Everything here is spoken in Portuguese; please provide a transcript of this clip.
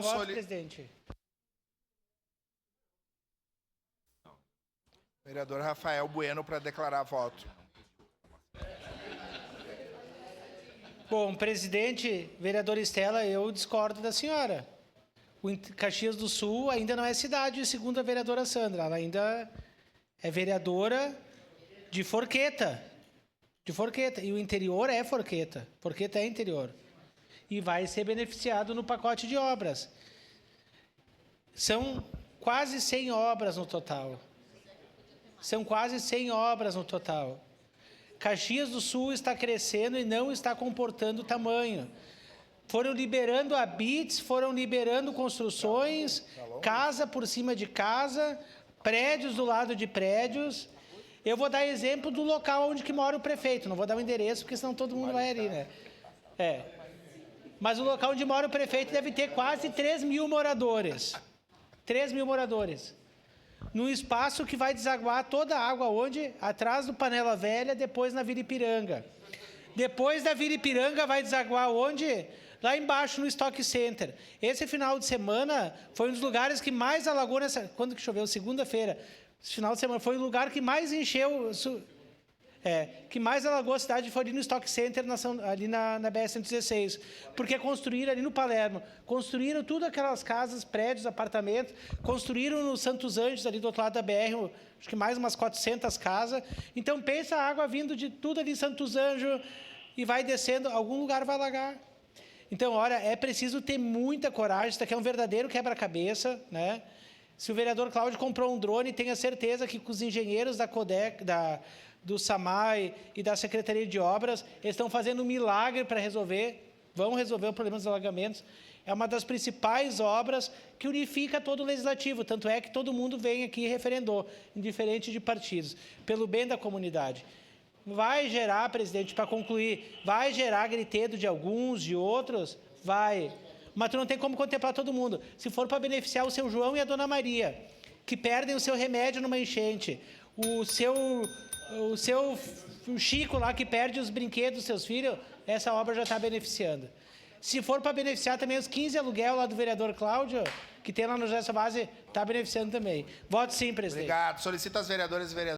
Voto, presidente. Vereador Rafael Bueno para declarar voto. Bom, presidente, vereador Estela, eu discordo da senhora. O Caxias do Sul ainda não é cidade, segundo a vereadora Sandra. Ela ainda é vereadora de Forqueta. De Forqueta. E o interior é Forqueta. Forqueta é interior. E vai ser beneficiado no pacote de obras. São quase 100 obras no total. São quase 100 obras no total. Caxias do Sul está crescendo e não está comportando tamanho. Foram liberando habits, foram liberando construções, casa por cima de casa, prédios do lado de prédios. Eu vou dar exemplo do local onde que mora o prefeito. Não vou dar o endereço, porque senão todo mundo vai ali, né? Mas o local onde mora o prefeito deve ter quase 3 mil moradores. 3 mil moradores. Num espaço que vai desaguar toda a água onde? Atrás do Panela Velha, depois na Vila Ipiranga. Depois da Vila Ipiranga vai desaguar onde? Lá embaixo no Stock Center. Esse final de semana foi um dos lugares que mais alagou nessa... Quando que choveu? Segunda-feira. Esse final de semana foi o lugar que mais encheu... que mais alagou a cidade foi ali no Stock Center, ali na BR-116, porque construíram ali no Palermo, construíram tudo aquelas casas, prédios, apartamentos, construíram no Santos Anjos, ali do outro lado da BR, acho que mais umas 400 casas. Então, pensa a água vindo de tudo ali em Santos Anjos e vai descendo, algum lugar vai alagar. Então, olha, é preciso ter muita coragem, isso aqui é um verdadeiro quebra-cabeça, né? Se o vereador Cláudio comprou um drone, tenha certeza que com os engenheiros da CODEC, do SAMAI e da Secretaria de Obras, eles estão fazendo um milagre para vão resolver o problema dos alagamentos. É uma das principais obras que unifica todo o legislativo, tanto é que todo mundo vem aqui e referendou, indiferente de partidos, pelo bem da comunidade. Vai gerar, presidente, para concluir, vai gerar gritedo de alguns, de outros? Vai. Mas tu não tem como contemplar todo mundo. Se for para beneficiar o seu João e a dona Maria, que perdem o seu remédio numa enchente, o seu Chico lá que perde os brinquedos dos seus filhos, essa obra já está beneficiando. Se for para beneficiar também os 15 aluguel lá do vereador Cláudio, que tem lá no José Base, está beneficiando também. Voto sim, presidente. Obrigado. Solicito às vereadoras e vereadores